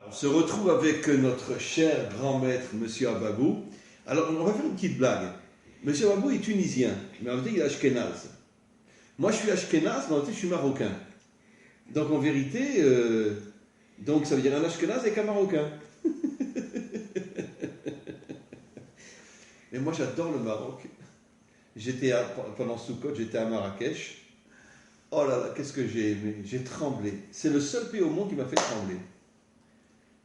On se retrouve avec notre cher grand maître, Monsieur Ababou. Alors, on va faire une petite blague. Monsieur Ababou est tunisien, mais en vérité, il est ashkénaze. Moi, je suis ashkénaze, mais en vérité, je suis marocain. Donc, en vérité, donc ça veut dire un ashkénaze avec un marocain. Et moi, j'adore le Maroc. Pendant Soukhot, j'étais à Marrakech. Oh là là, qu'est-ce que j'ai aimé. J'ai tremblé. C'est le seul pays au monde qui m'a fait trembler.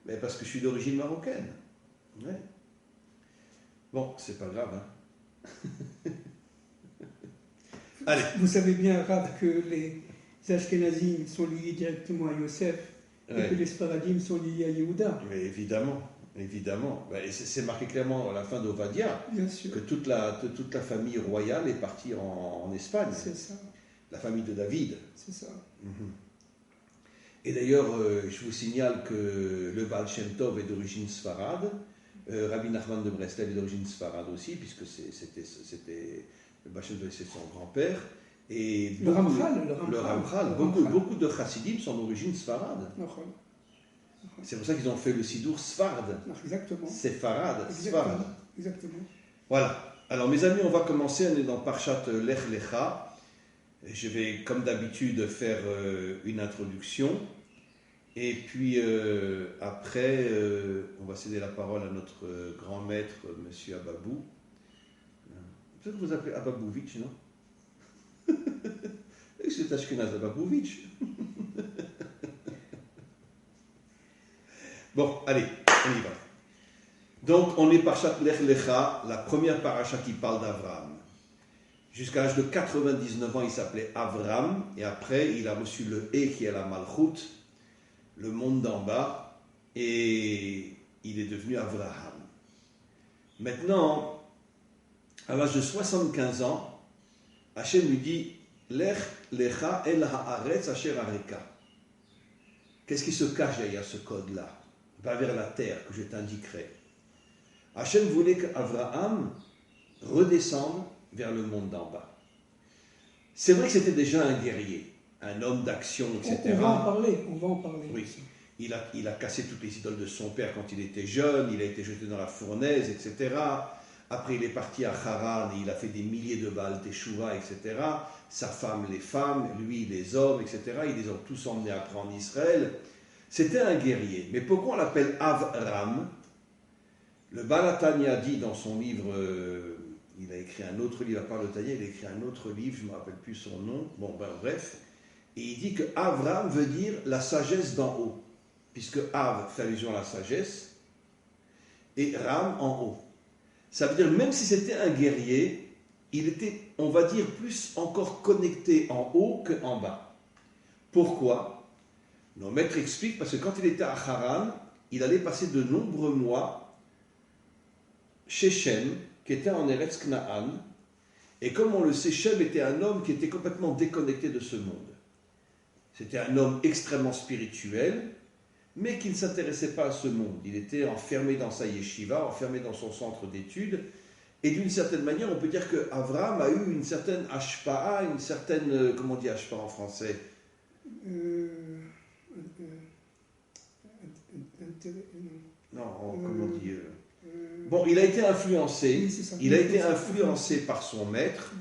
Mais parce que je suis d'origine marocaine. Ouais. Bon, c'est pas grave, hein. Allez. Vous savez bien, Rav, que les Ashkenazim sont liés directement à Yosef et que les Sfaradim sont liés à Yehuda. Mais évidemment, évidemment. C'est marqué clairement à la fin d'Ovadia que toute la famille royale est partie en Espagne. C'est ça. La famille de David. C'est ça. Et d'ailleurs, je vous signale que le Baal Shem Tov est d'origine sfarade. Rabbi Nachman de Breslev est d'origine sfarade aussi, puisque c'était le Baal Shem Tov, c'est son grand-père. Et le Ramchal. Beaucoup de chassidim sont d'origine sfarade. C'est pour ça qu'ils ont fait le Sidour Sfarad. Exactement. Séfarade, Sfarad. Exactement. Voilà. Alors, mes amis, on va commencer. On est dans Parshat Lech Lecha. Je vais, comme d'habitude, faire une introduction. Et puis, après, on va céder la parole à notre grand maître, M. Ababou. Peut-être que vous appelez Ababouvic, non? C'est Ashkenaz Ababouvic. Bon, allez, on y va. Donc, on est Parshat Lech Lecha, la première paracha qui parle d'Avraham. Jusqu'à l'âge de 99 ans, il s'appelait Avram, et après, il a reçu le Hé qui est la Malchut, le monde d'en bas, et il est devenu Avraham. Maintenant, à l'âge de 75 ans, Hachem lui dit Lech lecha el haaretz asher areka. Qu'est-ce qui se cache derrière ce code-là? Va vers la terre que je t'indiquerai. Hachem voulait qu'Avraham redescende vers le monde d'en bas. C'est vrai que c'était déjà un guerrier, un homme d'action, etc. On va en parler. Oui, il a cassé toutes les idoles de son père quand il était jeune, il a été jeté dans la fournaise, etc. Après, il est parti à Haran et il a fait des milliers de Baal Teshuvah, etc. Sa femme, les femmes, lui, les hommes, etc. Ils les ont tous emmenés après en Israël. C'était un guerrier. Mais pourquoi on l'appelle Avram? Le Baal HaTanya dit dans son livre... il a écrit un autre livre, à part le Tanya, il a écrit un autre livre, je ne me rappelle plus son nom, bref, et il dit que Avram veut dire la sagesse d'en haut, puisque Av fait allusion à la sagesse, et Ram en haut. Ça veut dire, même si c'était un guerrier, il était, on va dire, plus encore connecté en haut qu'en bas. Pourquoi? Nos maîtres expliquent, parce que quand il était à Haran, il allait passer de nombreux mois chez Shem, qui était en Eretz Kna'an, et comme on le sait, Shem était un homme qui était complètement déconnecté de ce monde. C'était un homme extrêmement spirituel, mais qui ne s'intéressait pas à ce monde. Il était enfermé dans sa yeshiva, enfermé dans son centre d'études, et d'une certaine manière, on peut dire qu'Avraham a eu une certaine ashpa'a, une certaine... comment on dit ashpa'a en français? Non, comment on dit... Bon, il a été influencé, par son maître,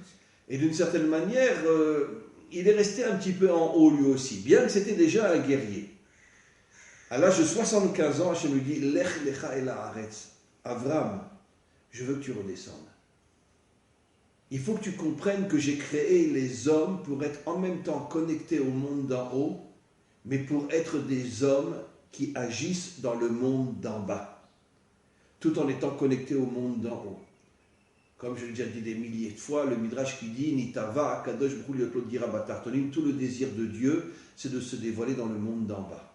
et d'une certaine manière, il est resté un petit peu en haut lui aussi, bien que c'était déjà un guerrier. À l'âge de 75 ans, Hachem lui dit Lech lecha el haaretz. Avram, je veux que tu redescendes. Il faut que tu comprennes que j'ai créé les hommes pour être en même temps connectés au monde d'en haut, mais pour être des hommes qui agissent dans le monde d'en bas, tout en étant connectés au monde d'en haut. Comme je l'ai déjà dit des milliers de fois, le Midrash qui dit Nitava Akadosh Baruch Hu Liot Dira Batartonim, tout le désir de Dieu, c'est de se dévoiler dans le monde d'en bas.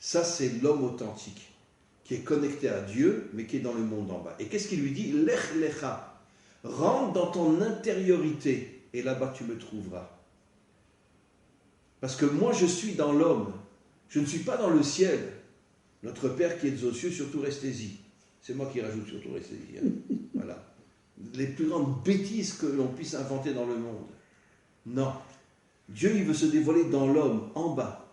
Ça, c'est l'homme authentique, qui est connecté à Dieu, mais qui est dans le monde d'en bas. Et qu'est-ce qu'il lui dit? Lech lecha, rentre dans ton intériorité, et là-bas tu me trouveras. Parce que moi, je suis dans l'homme, je ne suis pas dans le ciel. Notre Père qui est aux cieux, surtout restez-y. C'est moi qui rajoute surtout restez-y. Voilà. Les plus grandes bêtises que l'on puisse inventer dans le monde. Non. Dieu, il veut se dévoiler dans l'homme, en bas.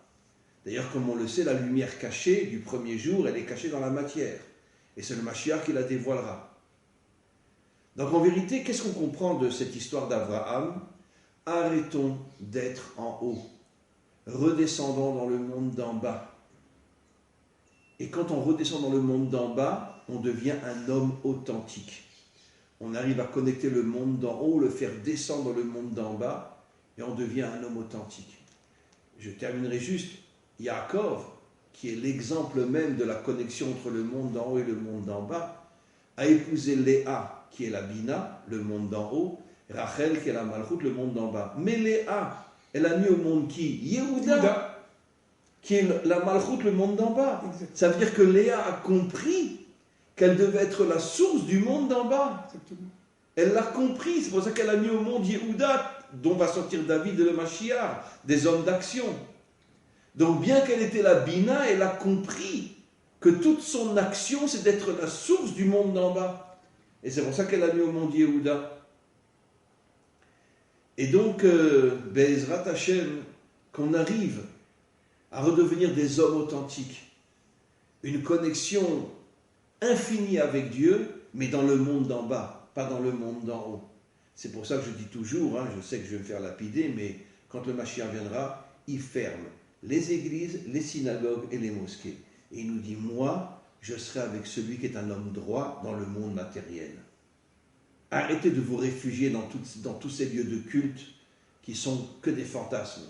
D'ailleurs, comme on le sait, la lumière cachée du premier jour, elle est cachée dans la matière. Et c'est le Mashiach qui la dévoilera. Donc en vérité, qu'est-ce qu'on comprend de cette histoire d'Abraham? Arrêtons d'être en haut. Redescendons dans le monde d'en bas. Et quand on redescend dans le monde d'en bas, on devient un homme authentique. On arrive à connecter le monde d'en haut, le faire descendre dans le monde d'en bas, et on devient un homme authentique. Je terminerai juste, Yaakov, qui est l'exemple même de la connexion entre le monde d'en haut et le monde d'en bas, a épousé Léa, qui est la Bina, le monde d'en haut, Rachel, qui est la Malchut, le monde d'en bas. Mais Léa, elle a mis au monde qui? Yehuda, qui est la Malchut, le monde d'en bas. Exactement. Ça veut dire que Léa a compris qu'elle devait être la source du monde d'en bas. Exactement. Elle l'a compris, c'est pour ça qu'elle a mis au monde Yehuda, dont va sortir David et le Mashiach, des hommes d'action. Donc bien qu'elle était la Bina, elle a compris que toute son action, c'est d'être la source du monde d'en bas. Et c'est pour ça qu'elle a mis au monde Yehuda. Et donc, Be'ezrat Hashem, qu'on arrive à redevenir des hommes authentiques, une connexion infinie avec Dieu, mais dans le monde d'en bas, pas dans le monde d'en haut. C'est pour ça que je dis toujours, je sais que je vais me faire lapider, mais quand le Mashiach viendra, il ferme les églises, les synagogues et les mosquées. Et il nous dit, moi, je serai avec celui qui est un homme droit dans le monde matériel. Arrêtez de vous réfugier dans tous ces lieux de culte qui sont que des fantasmes.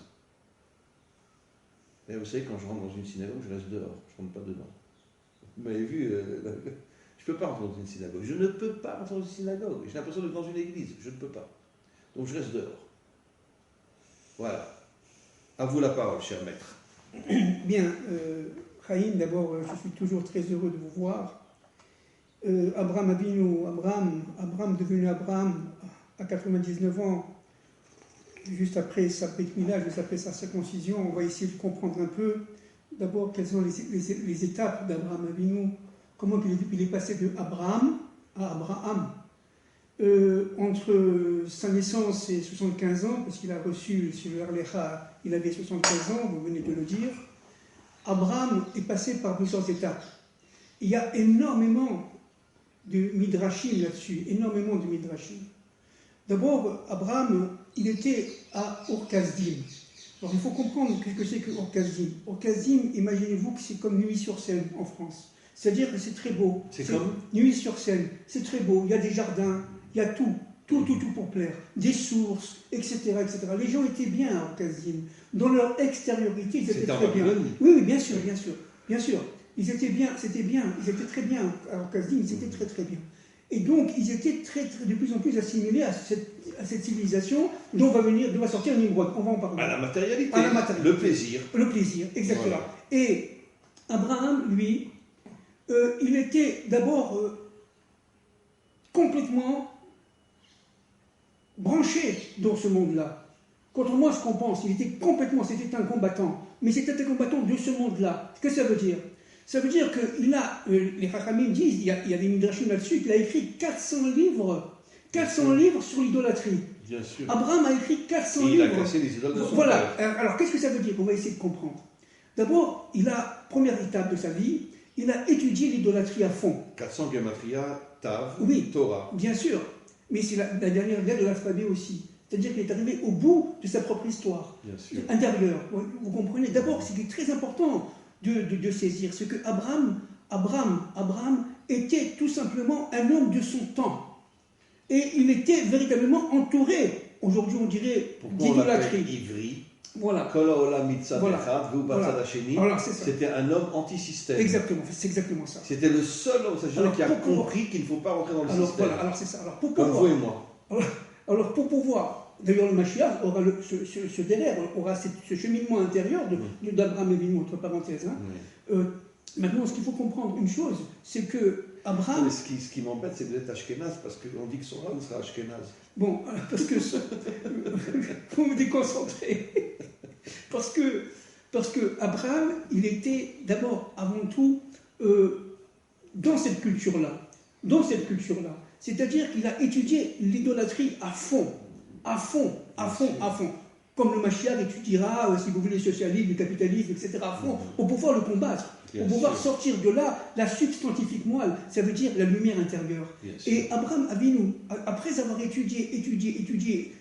Mais vous savez, quand je rentre dans une synagogue, je reste dehors, je ne rentre pas dedans. Vous m'avez vu, je ne peux pas rentrer dans une synagogue. Je ne peux pas rentrer dans une synagogue. J'ai l'impression d'être dans une église, je ne peux pas. Donc je reste dehors. Voilà. À vous la parole, cher maître. Bien, Chaim, d'abord, je suis toujours très heureux de vous voir. Abraham Avinu, Abraham devenu Abraham à 99 ans, juste après sa Brit Mila, juste après sa circoncision, on va essayer de comprendre un peu, d'abord, quelles sont les étapes d'Abraham Avinu, comment il est passé de Abraham à Abraham. Entre sa naissance et 75 ans, parce qu'il a reçu sur le Harlecha, il avait 75 ans, vous venez de le dire, Abraham est passé par plusieurs étapes. Il y a énormément de midrashim là-dessus, énormément de midrashim. D'abord, Abraham, il était à Ur-Kasdim. Alors il faut comprendre ce que c'est que Ur-Kasdim. Ur-Kasdim, imaginez-vous que c'est comme Nuit-sur-Seine en France. C'est-à-dire que c'est très beau. C'est comme Nuit-sur-Seine, c'est très beau. Il y a des jardins, il y a tout pour plaire. Des sources, etc., etc. Les gens étaient bien à Ur-Kasdim. Dans leur extériorité, ils étaient très bien. Oui, bien sûr. Ils étaient bien, ils étaient très bien à Ur-Kasdim, ils étaient très bien. Et donc, ils étaient de plus en plus assimilés à cette civilisation dont va sortir Nimrod. On va en parler. À la matérialité. Le plaisir. Le plaisir, exactement. Voilà. Et Abraham, lui, il était d'abord complètement branché dans ce monde-là. Contrairement à ce qu'on pense, c'était un combattant. Mais c'était un combattant de ce monde-là. Qu'est-ce que ça veut dire? Ça veut dire qu'il a, les Chachamim disent, il y a des midrashim là-dessus, qu'il a écrit 400 livres sur l'idolâtrie. Bien sûr. Abraham a écrit 400 livres. Il a cassé les idoles de son Voilà. père. Alors, qu'est-ce que ça veut dire? On va essayer de comprendre. D'abord, première étape de sa vie, il a étudié l'idolâtrie à fond. 400 Gematria, Tav, Oui, Torah. Bien sûr. Mais c'est la dernière lettre de l'alphabet aussi. C'est-à-dire qu'il est arrivé au bout de sa propre histoire. Bien sûr. Intérieure. Vous comprenez? D'abord, c'est très important de saisir ce que Abraham était tout simplement un homme de son temps. Et il était véritablement entouré, aujourd'hui on dirait, d'idolâtrie. Ivri. Voilà. C'était un homme anti-système. Exactement, c'est exactement ça. C'était le seul homme qui a compris qu'il ne faut pas rentrer dans le système. Voilà, alors c'est ça. Alors, comme vous et moi. Alors pour pouvoir, d'ailleurs le Mashiach aura ce derrière, aura ce cheminement intérieur d'Abraham et Avinu, entre parenthèses. Maintenant, ce qu'il faut comprendre, une chose, c'est que Abraham... Mais ce qui m'embête, c'est d'être Ashkenaz, parce qu'on dit que son âme sera Ashkenaz. Bon, parce que... Faut me déconcentrer. Parce que Abraham, il était d'abord, avant tout, dans cette culture-là. C'est-à-dire qu'il a étudié l'idolâtrie à fond. comme le Mashiach étudiera, si vous voulez, le socialisme, le capitalisme, etc. à fond, pour pouvoir le combattre, pour pouvoir sortir de là la substantifique moelle, ça veut dire la lumière intérieure. Et Abraham Avinu, après avoir étudié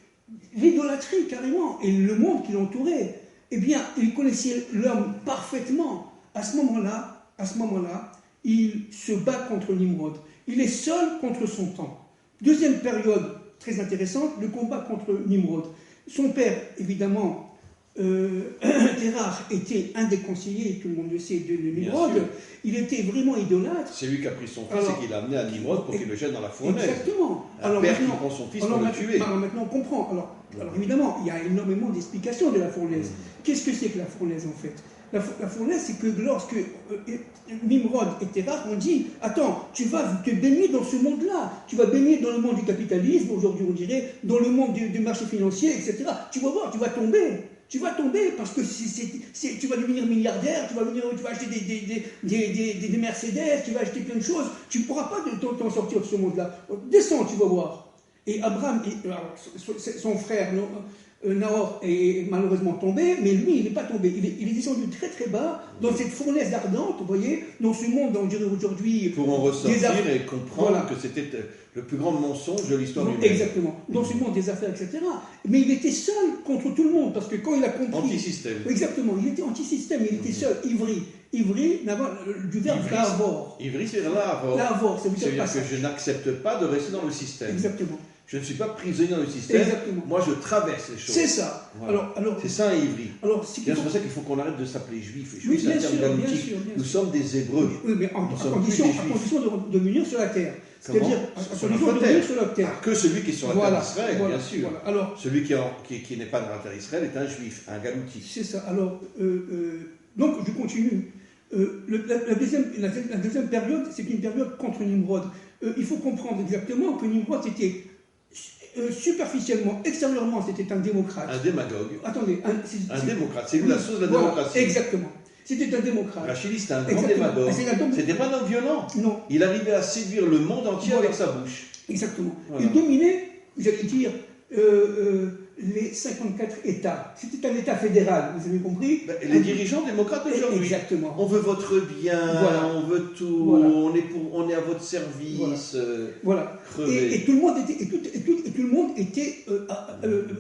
l'idolâtrie carrément, et le monde qui l'entourait, eh bien, il connaissait l'homme parfaitement. À ce moment-là, il se bat contre Nimrod. Il est seul contre son temps. Deuxième période très intéressante, le combat contre Nimrod. Son père, évidemment, Terach, était un des conseillers, tout le monde le sait, de Nimrod. Il était vraiment idolâtre. C'est lui qui a pris son fils et qui l'a amené à Nimrod pour qu'il le jette dans la fournaise. Exactement. Un père qui prend son fils pour le tuer. Alors maintenant, on comprend. Alors évidemment, il y a énormément d'explications de la fournaise. Qu'est-ce que c'est que la fournaise, en fait ? La fournaise, c'est que lorsque Nimrod et Terach ont dit « Attends, tu vas te baigner dans ce monde-là, tu vas baigner dans le monde du capitalisme, aujourd'hui on dirait, dans le monde du marché financier, etc. Tu vas voir, tu vas tomber parce que tu vas devenir milliardaire, tu vas acheter des Mercedes, tu vas acheter plein de choses, tu ne pourras pas t'en sortir de ce monde-là. Descends, tu vas voir. » Et Abraham, son frère Nahor est malheureusement tombé, mais lui, il n'est pas tombé. Il est descendu très très bas, dans cette fournaise ardente, vous voyez, dans ce monde, on dirait aujourd'hui... Pour en ressortir et comprendre que c'était le plus grand mensonge de l'histoire humaine. Exactement, dans ce monde des affaires, etc. Mais il était seul contre tout le monde, parce que quand il a compris... Anti-système. Exactement, il était anti-système, il était seul, ivri. Ivri, du verbe lavor. Ivri, c'est lavor. Lavor, ça veut dire que je n'accepte pas de rester dans le système. Exactement. Je ne suis pas prisonnier dans le système. Exactement. Moi, je traverse les choses. C'est ça. Voilà. Alors, c'est ça, Ivry. C'est pour ça qu'il faut qu'on arrête de s'appeler juif. Juif, c'est un terme grammatique. Nous sommes des Hébreux. Oui, mais à condition de venir sur la terre. C'est-à-dire, à condition de venir sur la terre. Que celui qui est sur la terre d'Israël, bien sûr. Voilà. Alors, celui qui n'est pas dans la terre d'Israël est un juif, un galouti. C'est ça. Alors, donc, je continue. La deuxième période, c'est une période contre Nimrod. Il faut comprendre exactement que Nimrod était superficiellement, extérieurement, c'était un démocrate. Un démagogue. Attendez, un démocrate. C'est lui la source de la démocratie. Exactement. C'était un démocrate. Rachidi, c'était un grand démagogue. C'était pas un homme violent. Non. Il arrivait à séduire le monde entier avec sa bouche. Exactement. Voilà. Il dominait, j'allais dire, les 54 États. C'était un État fédéral, vous avez compris. Les dirigeants démocrates aujourd'hui. Exactement. On veut votre bien, on veut tout, on est à votre service. Voilà. Et tout le monde était,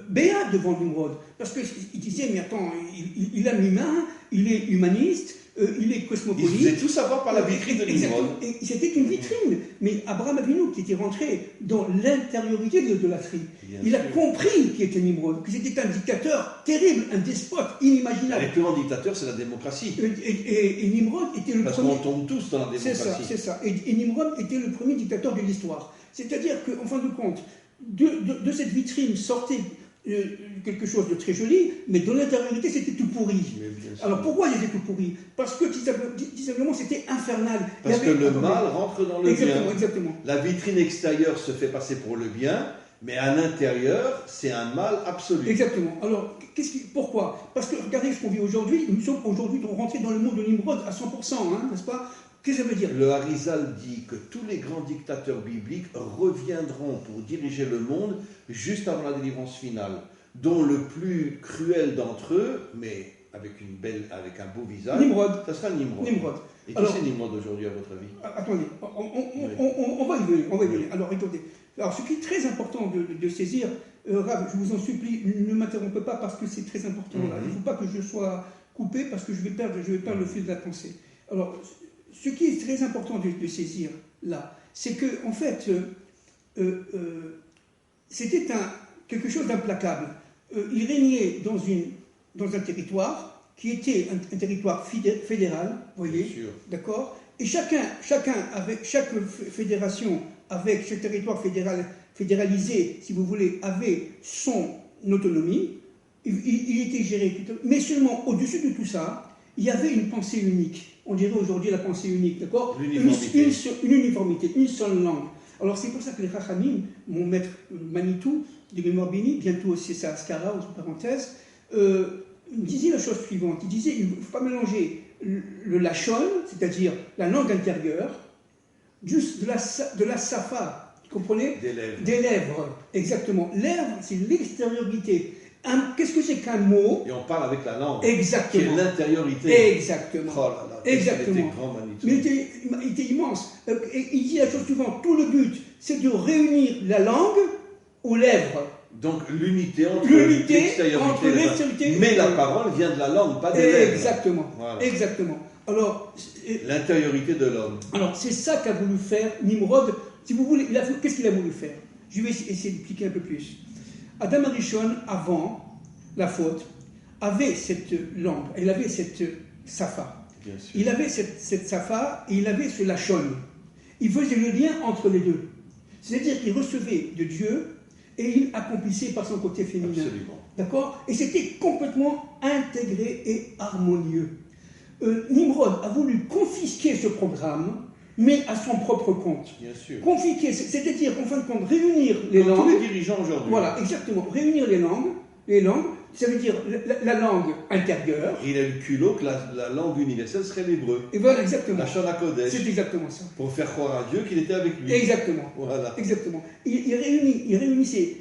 béat devant Nimrod. Parce qu'il disait, mais attends, il a l'humain, il est humaniste, il est cosmopolite. Ils faisaient tout savoir par la vitrine de Nimrod. Et c'était une vitrine. Mais Abraham Avinu, qui était rentré dans l'intériorité de l'idolâtrie, il a compris qui était Nimrod, que c'était un dictateur terrible, un despote inimaginable. Le plus grand dictateur, c'est la démocratie. Et Nimrod était le premier... Parce qu'on tombe tous dans la démocratie. C'est ça. Et Nimrod était le premier dictateur de l'histoire. C'est-à-dire qu'en fin de compte, de cette vitrine sortait quelque chose de très joli, mais dans l'intériorité, c'était tout pourri. Alors pourquoi il était tout pourri? Parce que, tout simplement, c'était infernal. Parce que le mal rentre dans le bien. Exactement. La vitrine extérieure se fait passer pour le bien, mais à l'intérieur, c'est un mal absolu. Exactement. Alors, pourquoi? Parce que, regardez ce qu'on vit aujourd'hui. Nous sommes aujourd'hui rentrés dans le monde de Nimrod à 100%, n'est-ce pas? Qu'est-ce que ça veut dire? Le Harizal dit que tous les grands dictateurs bibliques reviendront pour diriger le monde juste avant la délivrance finale, dont le plus cruel d'entre eux, mais avec un beau visage, Nimrod. Ça sera Nimrod. Et qui c'est Nimrod aujourd'hui, à votre avis? Attendez, on va y venir. Alors, écoutez. Alors, ce qui est très important de saisir, Rav, je vous en supplie, ne m'interrompez pas parce que c'est très important. Là. Il ne faut pas que je sois coupé parce que je vais perdre le fil de la pensée. Alors, ce qui est très important de saisir là, c'est que en fait, c'était quelque chose d'implacable. Il régnait dans un territoire qui était un territoire fédéral, vous voyez, d'accord. Et chaque fédération, avec ce territoire fédéralisé, si vous voulez, avait son autonomie. Il était géré, mais seulement au-dessus de tout ça, il y avait une pensée unique. On dirait aujourd'hui la pensée unique, d'accord? Une uniformité, une seule langue. Alors c'est pour ça que les Chachamim, mon maître Manitou, de mémoire bénie, bientôt c'est sa Askara, entre parenthèses, disait la chose suivante. Il disait il ne faut pas mélanger le Lachon, c'est-à-dire la langue intérieure, de la Safa, vous comprenez? Des lèvres, exactement. Lèvres, c'est l'extériorité. Qu'est-ce que c'est qu'un mot? Et on parle avec la langue. Exactement. Qui est l'intériorité. Exactement. Oh là là, Exactement. il était grand, Manitou. Mais il était immense. Et il dit la chose suivante, tout le but, c'est de réunir la langue aux lèvres. Donc l'unité entre l'extériorité, l'extériorité. Mais la parole vient de la langue, pas des lèvres. Exactement. Voilà. Exactement. Alors, l'intériorité de l'homme. Alors, c'est ça qu'a voulu faire Nimrod. Si vous voulez, qu'est-ce qu'il a voulu faire? Je vais essayer d'expliquer un peu plus. Adam Arishon, avant la faute, avait cette langue, il avait cette safa. Il avait cette safa et il avait ce lachon. Il faisait le lien entre les deux. C'est-à-dire qu'il recevait de Dieu et il accomplissait par son côté féminin. Absolument. D'accord? Et c'était complètement intégré et harmonieux. Nimrod a voulu confisquer ce programme, mais à son propre compte. Bien sûr. Confisquer, c'est-à-dire, en fin de compte, réunir les langues. Tous les dirigeants aujourd'hui. Voilà, exactement. Réunir les langues, ça veut dire la langue intérieure. Et il a eu le culot que la langue universelle serait l'hébreu. Et voilà, exactement. La Shana Kodesh. C'est exactement ça. Pour faire croire à Dieu qu'il était avec lui. Exactement. Voilà. Exactement. Il réunissait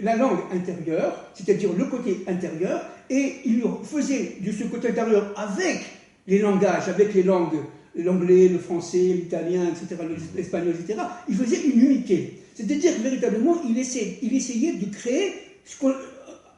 la langue intérieure, c'est-à-dire le côté intérieur, et il faisait de ce côté intérieur avec les langages, avec les langues, l'anglais, le français, l'italien, etc., l'espagnol, etc., il faisait une unité. C'est-à-dire que véritablement, il essayait de créer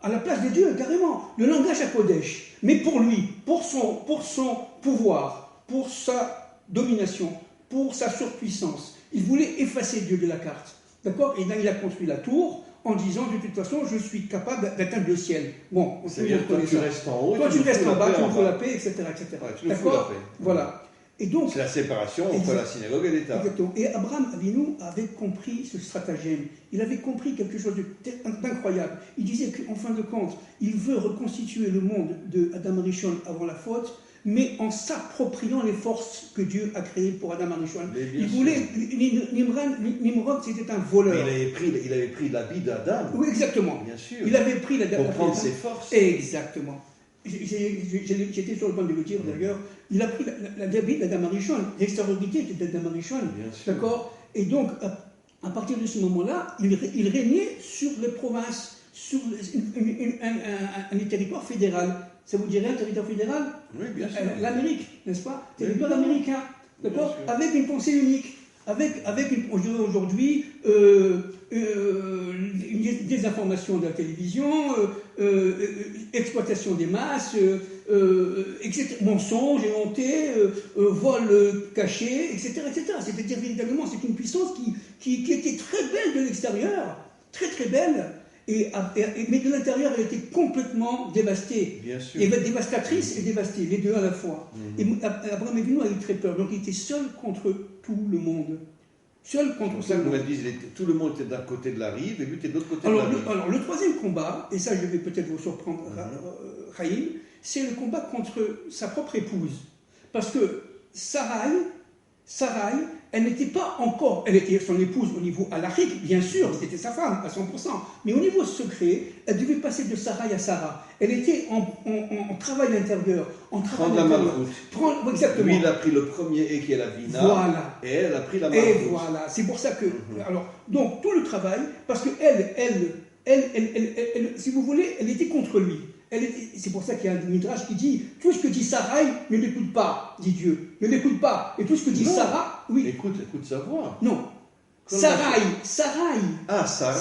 à la place de Dieu, carrément, le langage à Kodesh. Mais pour lui, pour son pouvoir, pour sa domination, pour sa surpuissance, il voulait effacer Dieu de la carte. D'accord? Et là, il a construit la tour en disant, de toute façon, je suis capable d'atteindre le ciel. Bon, c'est-à-dire toi, tu restes en haut, toi, tu restes en bas, tu nous fous la paix, etc. Ouais, tu nous fous la paix. Voilà. Et donc, c'est la séparation entre la synagogue et l'État. Exactement. Et Abraham Avinu avait compris ce stratagème. Il avait compris quelque chose d'incroyable. Il disait qu'en fin de compte, il veut reconstituer le monde de Adam Arishon avant la faute, mais en s'appropriant les forces que Dieu a créées pour Adam Arishon. Il voulait... Nimrod, c'était un voleur. Mais il avait pris l'habit d'Adam. Oui, exactement. Bien sûr. Il avait pris l'habit pour prendre ses forces. Exactement. J'étais sur le point de le dire d'ailleurs. Il a pris l'habit d'Adam Arishon, l'extériorité d'Adam Arishon. D'accord? Et donc, à partir de ce moment-là, il régnait sur les provinces, sur un territoire fédéral. Ça vous dirait un territoire fédéral? Oui, bien sûr. L'Amérique, n'est-ce pas? Territoire américain, d'accord? Avec une pensée unique, avec on dirait aujourd'hui une désinformation de la télévision, exploitation des masses, etc., mensonges éhontés, vols cachés, etc., etc. C'est-à-dire véritablement, c'est une puissance qui était très belle de l'extérieur, très très belle. Mais de l'intérieur, elle était complètement dévastée. Bien sûr. Et dévastatrice et dévastée, les deux à la fois. Et Abraham Avinu a eu très peur. Donc il était seul contre tout le monde. Seul contre tout le monde. C'est pour ça que nous tout le monde était d'un côté de la rive et lui était de l'autre côté de la rive. Alors le troisième combat, et ça je vais peut-être vous surprendre, Chaim, c'est le combat contre sa propre épouse. Parce que Sarai, elle n'était pas encore, elle était son épouse au niveau halachique, bien sûr, c'était sa femme à 100%, mais au niveau secret, elle devait passer de Sarai à Sarah. Elle était en travail intérieur, en travail intérieur. Exactement. Lui, il a pris le premier et qui est la Vina, voilà. Et elle a pris la Malchut. Et voilà, c'est pour ça que... Alors, donc, tout le travail, parce que elle, si vous voulez, elle était contre lui. C'est pour ça qu'il y a un midrash qui dit tout ce que dit Sarai, ne l'écoute pas, dit Dieu. Ne l'écoute pas. Et tout ce que dit Sarah, oui. Écoute sa voix. Non. Sarai. Ah, Sarai.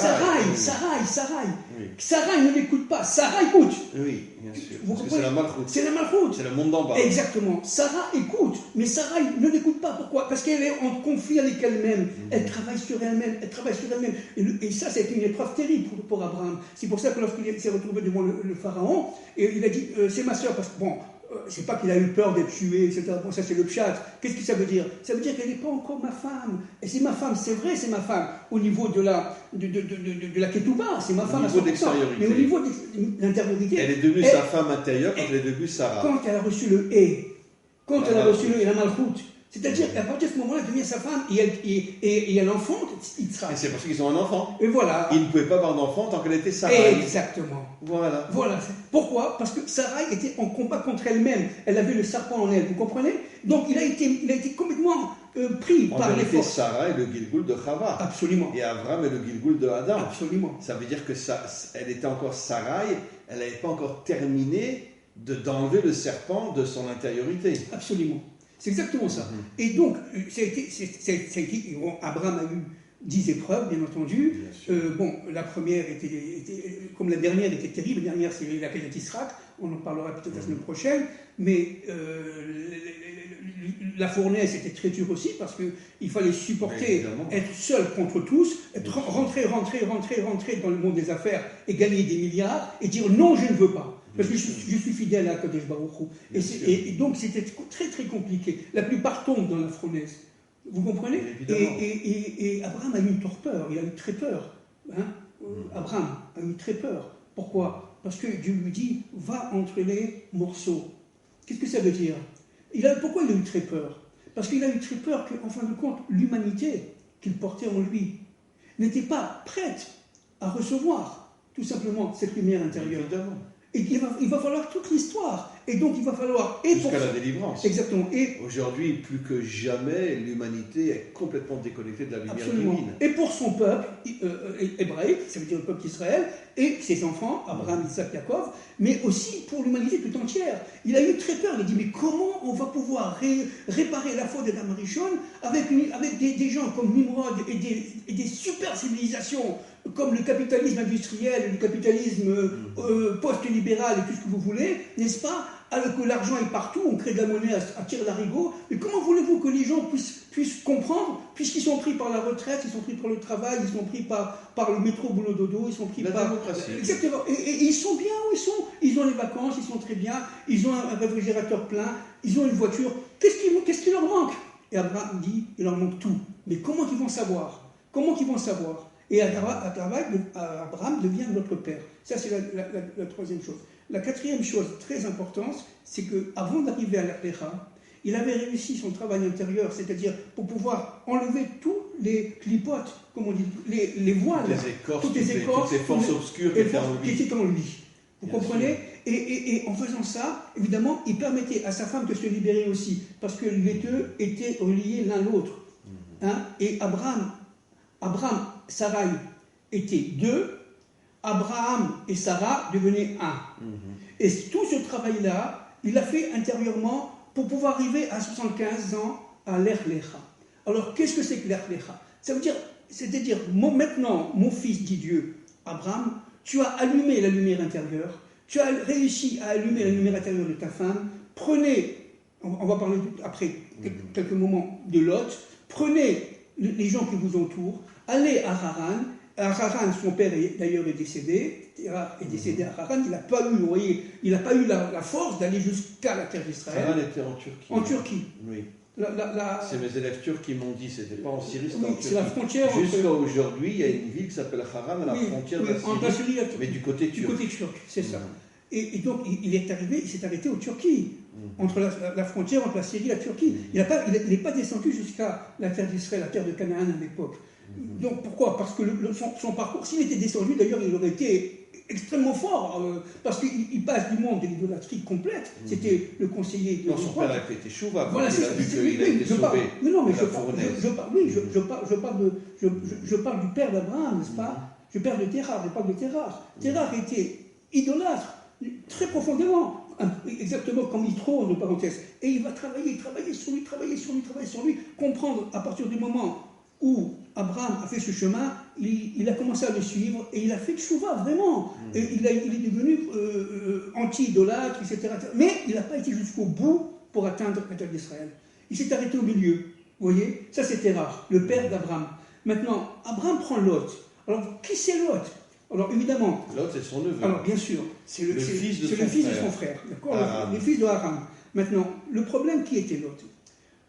Oui. Sarai ne l'écoute pas. Sarah écoute. Oui, bien sûr. Parce que c'est la Malchut. C'est la Malchut. C'est le monde d'en bas. Exactement. Sarah écoute, mais Sarai ne l'écoute pas. Pourquoi? Parce qu'elle est en conflit avec elle-même. Elle travaille sur elle-même. Et ça, c'était une épreuve terrible pour Abraham. C'est pour ça que lorsqu'il s'est retrouvé devant le pharaon, et il a dit c'est ma sœur, parce que bon. C'est pas qu'il a eu peur d'être tué, etc. Bon, ça c'est le pshat. Qu'est-ce que ça veut dire? Ça veut dire qu'elle n'est pas encore ma femme. Et c'est ma femme, c'est vrai, c'est ma femme. Au niveau de la ketouba, c'est ma femme à 100%. Mais au niveau de l'intériorité. Elle est devenue sa femme intérieure quand elle est devenue Sarah. Quand elle a reçu le et. Quand elle a reçu le et, la malchoute. C'est-à-dire qu'à partir de ce moment-là, elle devient sa femme et elle enfante Yitzhak. Et c'est parce qu'ils ont un enfant. Et voilà. Ils ne pouvaient pas avoir d'enfant tant qu'elle était Sarai. Exactement. Voilà. Voilà. Pourquoi? Parce que Sarai était en combat contre elle-même. Elle avait le serpent en elle, vous comprenez? Donc il a été complètement pris par les forces. Sarah est le Gilgoul de Chava. Absolument. Et Avram est le Gilgoul de Adam. Absolument. Ça veut dire que elle était encore Sarai, elle n'avait pas encore terminé d'enlever le serpent de son intériorité. Absolument. C'est exactement ça. Et donc, Abraham a eu 10 épreuves, bien entendu. Bien la première était, comme la dernière était terrible, la dernière c'est la Kézat Israq, on en parlera peut-être la semaine prochaine, mais la fournaise était très dure aussi parce qu'il fallait supporter, être seul contre tous, rentrer dans le monde des affaires et gagner des milliards et dire non, je ne veux pas. Parce que je suis fidèle à Kadosh Baruch Hu. Et donc c'était très très compliqué. La plupart tombent dans la fournaise. Vous comprenez? Et Abraham a eu une torpeur, il a eu très peur. Hein? Abraham a eu très peur. Pourquoi? Parce que Dieu lui dit, va entre les morceaux. Qu'est-ce que ça veut dire? Pourquoi il a eu très peur? Parce qu'il a eu très peur qu'en fin de compte, l'humanité qu'il portait en lui n'était pas prête à recevoir tout simplement cette lumière intérieure. Évidemment. Et il va falloir toute l'histoire. Et donc il va falloir... Jusqu'à la délivrance. Exactement. Et aujourd'hui, plus que jamais, l'humanité est complètement déconnectée de la lumière divine. Et pour son peuple hébraïque, ça veut dire le peuple d'Israël, et ses enfants, Abraham, Isaac, Yaakov, mais aussi pour l'humanité tout entière. Il a eu très peur. Il a dit, mais comment on va pouvoir réparer la faute d'Adam Rishon avec des gens comme Nimrod et des super civilisations comme le capitalisme industriel, le capitalisme post-libéral et tout ce que vous voulez, n'est-ce pas? Alors que l'argent est partout, on crée de la monnaie à tir d'arigot, mais comment voulez-vous que les gens puissent comprendre, puisqu'ils sont pris par la retraite, ils sont pris par le travail, ils sont pris par le métro boulot dodo, ils sont pris par... démocratie. Exactement. Et ils sont bien où ils sont. Ils ont les vacances, ils sont très bien, ils ont un réfrigérateur plein, ils ont une voiture. Qu'est-ce qui leur manque? Et Abraham dit, il leur manque tout. Mais comment ils vont savoir? Et Abraham devient notre père. Ça, c'est la troisième chose. La quatrième chose très importante, c'est qu'avant d'arriver à l'Apecha, il avait réussi son travail intérieur, c'est-à-dire pour pouvoir enlever tous les clipotes, comme on dit, les voiles, toutes les écorces, toutes les forces obscures qui étaient en lui. Vous comprenez? Et en faisant ça, évidemment, il permettait à sa femme de se libérer aussi, parce que les deux étaient reliés l'un l'autre. Hein? Et Abraham, Sarai étaient deux, Abraham et Sarah devenaient un. Et tout ce travail-là, il l'a fait intérieurement pour pouvoir arriver à 75 ans à l'Er Lecha. Alors, qu'est-ce que c'est que l'Er Lecha? Ça veut dire, c'est-à-dire, maintenant, mon fils, dit Dieu, Abraham, tu as allumé la lumière intérieure, tu as réussi à allumer la lumière intérieure de ta femme, prenez, on va parler après quelques moments de Lot, prenez les gens qui vous entourent, allez à Haran. À Haran, son père d'ailleurs est décédé, Terah est décédé à Haran, il n'a pas eu la force d'aller jusqu'à la terre d'Israël. Haran était en Turquie. En Turquie. Oui. C'est mes élèves turcs qui m'ont dit, c'était pas en Syrie, c'était en Turquie. C'est la frontière. Jusqu'à aujourd'hui, il y a une ville qui s'appelle Haran à la frontière de la Syrie, mais du côté turc. Du côté turc, c'est ça. Et donc, il s'est arrêté en Turquie, entre la frontière entre la Syrie et la Turquie. Il n'est pas descendu jusqu'à la terre d'Israël, la terre de Canaan à l'époque. Donc, pourquoi? Parce que son parcours, s'il était descendu, d'ailleurs, il aurait été extrêmement fort, parce qu'il passe du monde de l'idolâtrie complète. C'était le conseiller de... Non, son père a fait échouva, voilà, il a vu qu'il a été sauvé. Mais non, mais je parle du père d'Abraham, n'est-ce pas? Je parle de Terah, Terah était idolâtre, très profondément, exactement comme Yitro, entre parenthèses. Et il va travailler sur lui, comprendre à partir du moment où Abraham a fait ce chemin, il a commencé à le suivre et il a fait tchouva, vraiment. Et il est devenu anti-idolâtre, etc. Mais il n'a pas été jusqu'au bout pour atteindre la terre d'Israël. Il s'est arrêté au milieu. Vous voyez? Ça, c'était rare, le père d'Abraham. Maintenant, Abraham prend Lot. Alors, qui c'est Lot? Alors, évidemment... Lot, c'est son neveu. Alors, bien sûr, c'est le fils de son frère. D'accord? Le fils de Haran. Maintenant, le problème, qui était Lot?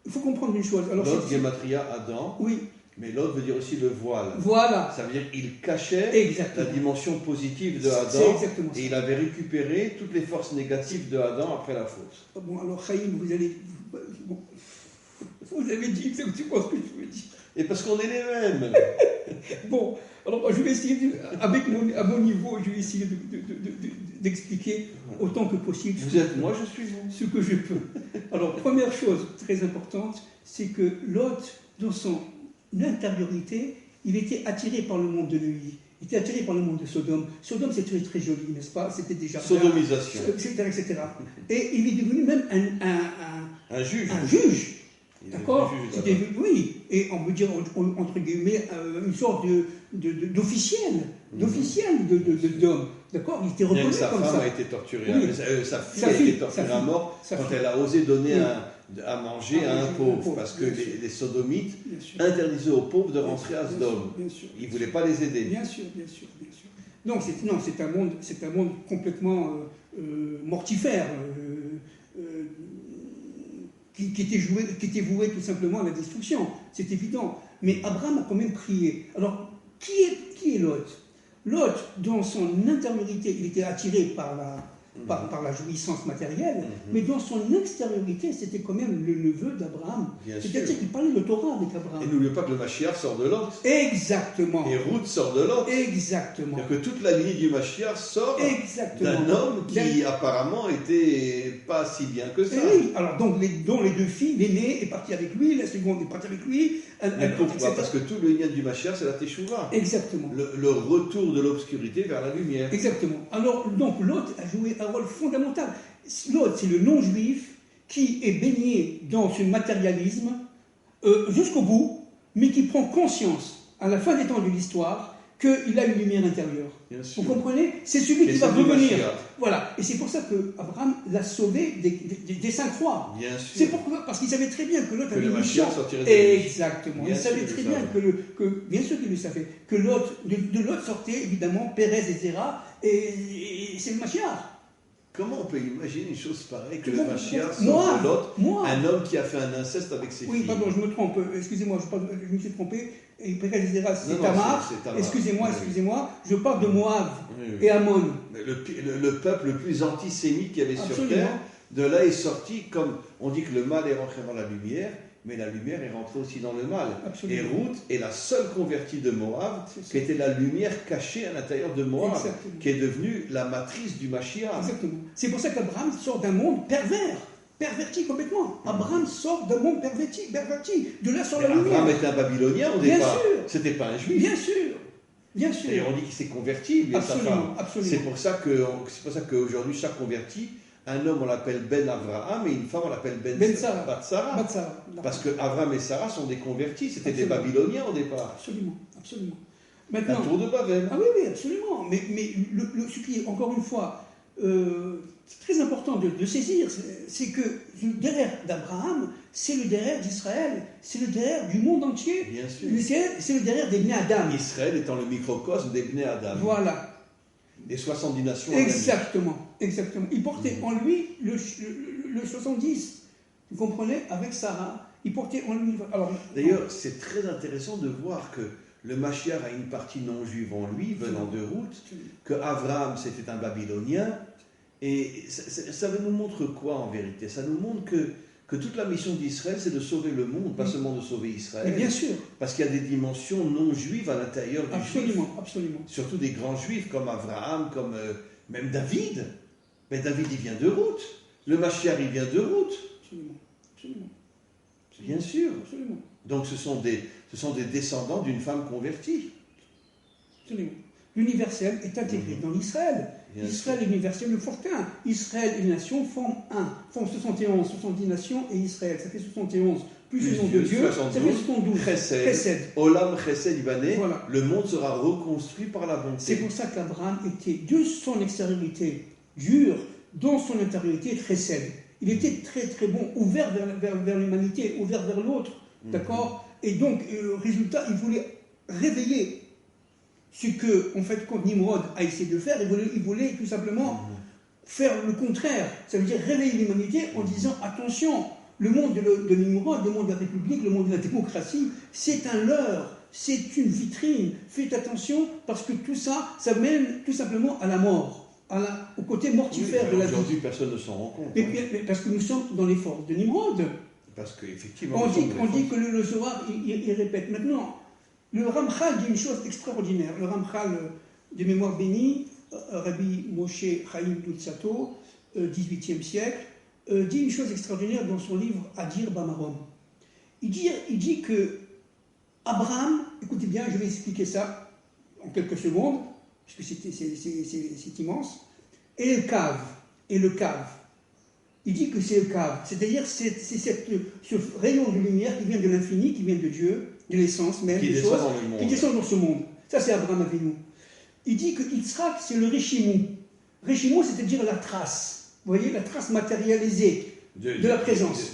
Il faut comprendre une chose. Alors, Lot, Gematria, Adam. Oui. Mais Lot veut dire aussi le voile. Voilà. Ça veut dire qu'il cachait la dimension positive de Adam. Et il avait récupéré toutes les forces négatives de Adam après la faute. Bon, alors, Chaim, vous allez... Bon, Vous avez dit exactement ce que je veux dire. Et parce qu'on est les mêmes. Bon, alors je vais essayer, à mon niveau, je vais essayer d'expliquer autant que possible Vous êtes moi, je suis vous. ce que je peux. Alors, première chose très importante, c'est que Lot, dans son intériorité, il était attiré par le monde de Neuilly. Il était attiré par le monde de Sodome. Sodome, c'était très joli, n'est-ce pas? C'était déjà... Sodomisation. Etc. Et il est devenu même Un juge. un juge. Il est D'accord? juge C'était, là-bas. oui, et on peut dire, entre guillemets, une sorte d'officiel d'homme. D'accord? Il était Bien reconnu que sa comme femme ça. a été torturée, Oui. sa fille a été torturée à mort Sa quand fille. elle a osé donner Oui. à manger à un pauvre, parce que bien sûr. les sodomites Bien sûr. interdisaient aux pauvres de rentrer à Bien sûr, Sodome. bien sûr. Ils ne voulaient pas les aider. Bien sûr. Non, c'est un monde complètement mortifère, qui était voué tout simplement à la destruction. C'est évident. Mais Abraham a quand même prié. Alors, qui est Lot? Lot, dans son intériorité, il était attiré par la jouissance matérielle, mais dans son extériorité, c'était quand même le neveu d'Abraham. Bien C'est-à-dire sûr. qu'il parlait le Torah avec Et Abraham. n'oubliez pas que le Mashiach sort de Lot. Exactement. Et Ruth sort de Lot. Exactement. C'est-à-dire que toute la lignée du Mashiach sort Exactement. d'un homme qui apparemment était pas si bien que ça. Et oui, alors donc dont les deux filles, l'aînée est partie avec lui, la seconde est partie avec lui. Mais pourquoi? etc. Parce que tout le lien du Mashiach, c'est la Teshuvah. Exactement. Le retour de l'obscurité vers la lumière. Exactement. Alors, donc, Lot a joué un rôle fondamental. Lot, c'est le non-juif qui est baigné dans ce matérialisme jusqu'au bout, mais qui prend conscience, à la fin des temps de l'histoire, qu'il a une lumière intérieure. Bien sûr. Vous comprenez? C'est celui Et qui va c'est du revenir. Mashiach. Voilà. Et c'est pour ça qu'Abraham l'a sauvé des cinq croix. Bien C'est sûr. pourquoi? Parce qu'il savait très bien que Lot Que avait le une mission. Mashiach sortirait de lui. Exactement. Bien Il savait sûr, très il bien savait. bien sûr qu'il le savait, que de Lot sortait évidemment Pérez et Zéra, et c'est le Mashiach. Comment on peut imaginer une chose pareille que Moi, le Mashiach moi, sort de Lot, moi. un homme qui a fait un inceste avec ses Oui, filles? pardon, je me trompe. Excusez-moi, je me suis trompé. Et Pérez et Zéra, c'est Non, Tamar. c'est Tamar. Excusez-moi, Oui. excusez-moi. Je parle de Moab Oui, oui. et Ammon. Mais le peuple le plus antisémite qu'il y avait sur Absolument. terre, de là est sorti, comme on dit que le mal est rentré dans la lumière, mais la lumière est rentrée aussi dans le mal. Absolument. Et Ruth est la seule convertie de Moab, C'est ça. qui était la lumière cachée à l'intérieur de Moab, Exactement. qui est devenue la matrice du Mashiach. Exactement. C'est pour ça qu'Abraham sort d'un monde perverti complètement. Abraham sort d'un monde perverti. De là sort Mais la lumière. Abraham était un Babylonien au Bien départ. sûr. C'était pas un juif. Bien sûr. Et on dit qu'il s'est converti, lui et sa femme. Absolument. C'est pour ça qu'aujourd'hui, chaque converti, un homme on l'appelle Ben Avraham et une femme on l'appelle Ben Sarah. Bat Sarah. Batsara. Parce que Abraham et Sarah sont des convertis, c'était des Absolument. Babyloniens au départ. Absolument. La Maintenant, tour de Babel. ah oui, absolument. Mais ce qui est, encore une fois, c'est très important de saisir, c'est que le derrière d'Abraham, c'est le derrière d'Israël, c'est le derrière du monde entier. Bien sûr. C'est le derrière des Bnei Adam. Israël étant le microcosme des Bnei Adam. Voilà. Des 70 nations. Exactement. Il portait en lui le 70. Vous comprenez? Avec Sarah, il portait en lui. Alors, D'ailleurs, c'est très intéressant de voir que le Mashiach a une partie non juive en lui, venant de Ruth, que Abraham c'était un Babylonien. Et ça nous montre quoi en vérité? Ça nous montre que toute la mission d'Israël, c'est de sauver le monde, pas seulement de sauver Israël. mais bien sûr. Parce qu'il y a des dimensions non juives à l'intérieur du juif. Absolument. Surtout des grands juifs comme Abraham, comme même David. Mais David, il vient de Ruth. Le Mashiach, il vient de Ruth. Absolument. Bien sûr. Absolument. Donc ce sont des descendants d'une femme convertie. Absolument. L'universel est intégré dans l'Israël. Bien Israël et l'universel ne font qu'un. Israël et les nations forment un. Forment 70 nations et Israël. Ça fait 71. Plus le nom de Dieu, ça fait 72. Chesed. Olam Chesed Ibané. Voilà. Le monde sera reconstruit par la bonté. C'est pour ça qu'Abraham était de son extériorité dur, dans son intériorité Chesed. Il était très très bon, ouvert vers l'humanité, ouvert vers l'autre. D'accord? Et donc, résultat, il voulait réveiller ce que, en fait, quand Nimrod a essayé de faire, il voulait tout simplement faire le contraire. Ça veut dire réveiller l'humanité en disant attention, le monde de Nimrod, le monde de la République, le monde de la démocratie, c'est un leurre, c'est une vitrine. Faites attention parce que tout ça, ça mène tout simplement à la mort, au côté mortifère de la vie. Aujourd'hui, personne ne s'en rend compte. Mais parce que nous sommes dans les forces de Nimrod. Parce qu'effectivement, On dit que le Zohar, il répète. Maintenant, le Ramchal dit une chose extraordinaire. Le Ramchal de mémoire bénie, Rabbi Moshe Chaim Luzzatto, 18e siècle, dit une chose extraordinaire dans son livre Adir Bamarom. Il dit que Abraham, écoutez bien, je vais expliquer ça en quelques secondes, parce que c'est immense, et le cave. Il dit que c'est le cave, c'est-à-dire c'est ce rayon de lumière qui vient de l'infini, qui vient de Dieu, de l'essence même des choses, qui descend dans ce monde. Ça, c'est Abraham Avinu. Il dit que Yitzhak, c'est le Réchimou. Réchimou, c'est-à-dire la trace. Vous voyez, la trace matérialisée de la présence.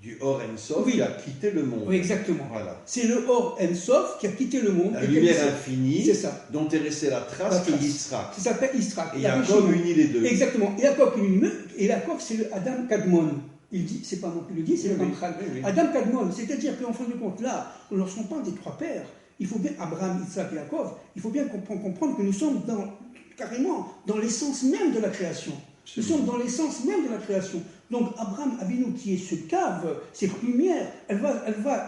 Du Or En-Sof qui a quitté le monde. Oui, exactement. Voilà. C'est le Or En-Sof qui a quitté le monde. La lumière infinie, c'est ça. Dont est restée la trace, qui est Yitzhak. Ça s'appelle Yitzhak. Et Yaakov unit les deux. Exactement. Et Yaakov, c'est le Adam Kadmon. Il dit, c'est pas moi qui le dis, c'est le Ramchal. Oui. Adam Kadmon, c'est-à-dire qu'en fin de compte, là, lorsqu'on parle des trois pères, il faut bien, Abraham, Yitzhak et Yaakov, il faut bien comprendre que nous sommes carrément dans l'essence même de la création. Nous sommes dans l'essence même de la création. Donc Abraham Avinu, qui est ce cave, cette lumière, elle va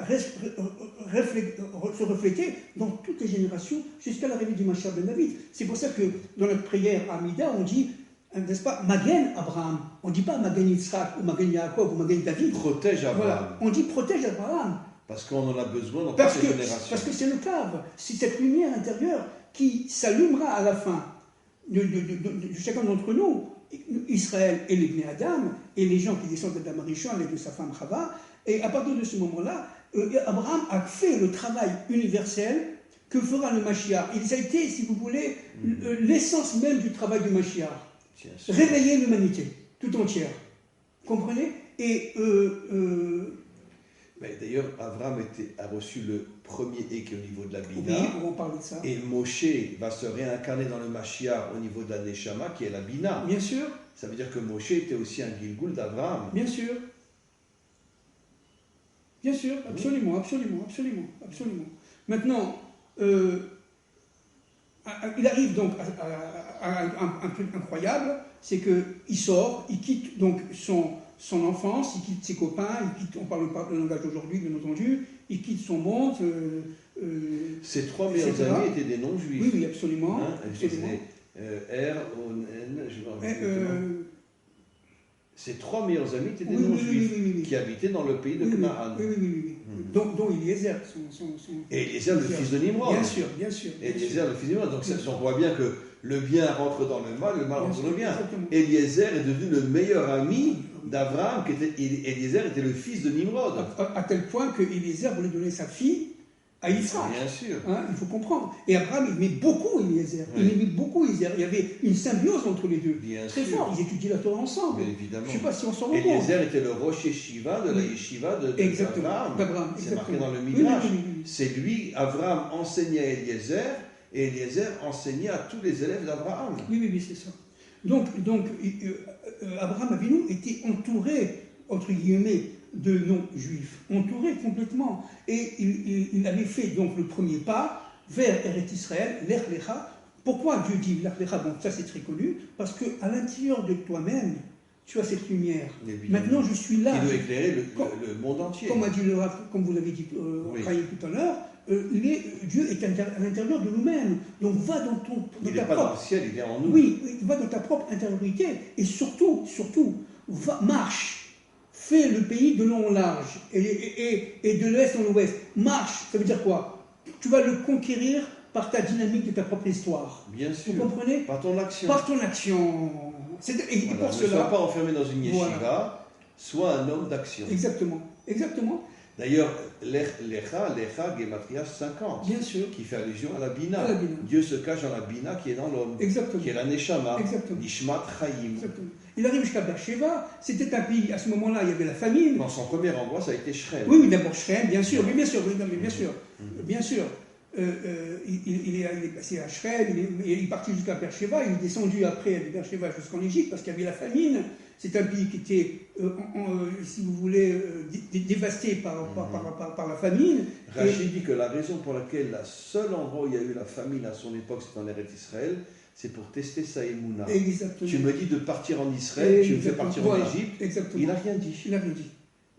se refléter dans toutes les générations jusqu'à l'arrivée du Mashiach ben David. C'est pour ça que dans notre prière à Amida, on dit, n'est-ce pas, Magen Abraham. On ne dit pas Magen Yitzhak ou Magen Yaakov ou Magen David. Protège Abraham. Voilà. On dit protège Abraham. Parce qu'on en a besoin dans toutes les générations. Parce que c'est le cave. C'est cette lumière intérieure qui s'allumera à la fin de chacun d'entre nous. Israël et les Bnei Adam, et les gens qui descendent d'Adam Arishon et de sa femme Chava, et à partir de ce moment-là, Abraham a fait le travail universel que fera le Mashiach. Il a été, si vous voulez, l'essence même du travail du Mashiach. Réveiller l'humanité tout entière. Comprenez? Et d'ailleurs, Abraham a reçu le premier éc au niveau de la Bina. Oui, on parle de ça. Et Moshe va se réincarner dans le Mashiach au niveau de la Neshama, qui est la Bina. Bien sûr. Ça veut dire que Moshe était aussi un Gilgul d'Abraham. Bien sûr. Bien sûr, absolument, absolument, absolument, absolument. Maintenant, il arrive donc à un truc incroyable, c'est qu'il sort, il quitte donc son enfance, il quitte ses copains, on parle le langage d'aujourd'hui, bien entendu, il quitte son monde. Ses trois meilleurs amis étaient des non-juifs. Oui, absolument. Hein, absolument. Ses trois meilleurs amis étaient des non-juifs qui habitaient dans le pays de Canaan. Oui. Dont Eliezer, Et Eliezer, le fils de Nimrod. Bien sûr, bien sûr. Eliezer, le fils de Nimrod. Donc on voit bien que le bien rentre dans le mal rentre dans le bien. Exactement. Eliezer est devenu le meilleur ami d'Abraham, Eliezer était le fils de Nimrod. À tel point que Eliezer voulait donner sa fille à Yitzhak. Bien sûr. Hein, il faut comprendre. Et Abraham, il aimait beaucoup Eliezer. Oui. Il aimait beaucoup Eliezer. Il y avait une symbiose entre les deux. Bien Très sûr. fort. Ils étudiaient la Torah ensemble. Bien évidemment. Je ne sais pas si on s'en rend compte. Eliezer était le Rosh Yeshiva de la Yeshiva d'Abraham. C'est marqué dans le Midrash. Oui. C'est lui, Abraham enseignait à Eliezer, et Eliezer enseignait à tous les élèves d'Abraham. Oui, c'est ça. Donc Abraham Avinu était entouré, entre guillemets, de non-juifs, entouré complètement. Et il avait fait donc le premier pas vers Eretz Israël, l'Ech Lecha. Pourquoi Dieu dit l'Ech Lecha? Bon, ça c'est très connu, parce qu'à l'intérieur de toi-même, tu as cette lumière. Maintenant, je suis là. Qui doit éclairer le monde entier. Comme vous l'avez dit tout à l'heure, Dieu est à l'intérieur de nous-mêmes. Donc va dans il n'est pas dans le ciel, il est en nous. Oui, va dans ta propre intériorité. Et surtout, marche. Fais le pays de long en large et de l'est en ouest. Marche, ça veut dire quoi? Tu vas le conquérir par ta dynamique de ta propre histoire. Bien sûr. Vous comprenez? Par ton action. Par ton action. Et pour ne cela, sois pas enfermé dans une yeshiva, sois un homme d'action. Exactement. D'ailleurs, Lecha, Gematria 50, bien sûr, qui fait allusion à la Bina. À la Bina. Dieu se cache dans la Bina qui est dans l'homme, exactement, qui est la Neshama, exactement, Nishmat Chaim. Exactement. Il arrive jusqu'à Beersheba, c'était un pays, à ce moment-là, il y avait la famine. Dans son premier endroit, ça a été Shrem. Oui, d'abord Shrem, bien sûr, mais bien sûr, bien sûr. Il est passé à Shrem, il est parti jusqu'à Beersheba, il est descendu après de Beersheba jusqu'en Égypte parce qu'il y avait la famine. C'est un pays qui était, si vous voulez, dévasté par la famine. Rachid dit que la raison pour laquelle le seul endroit où il y a eu la famine à son époque, c'est en Eretz Israël, c'est pour tester sa émouna. Exactement. Tu me dis de partir en Israël, tu me fais partir en Égypte. Exactement. Il n'a rien dit. Il n'a rien dit.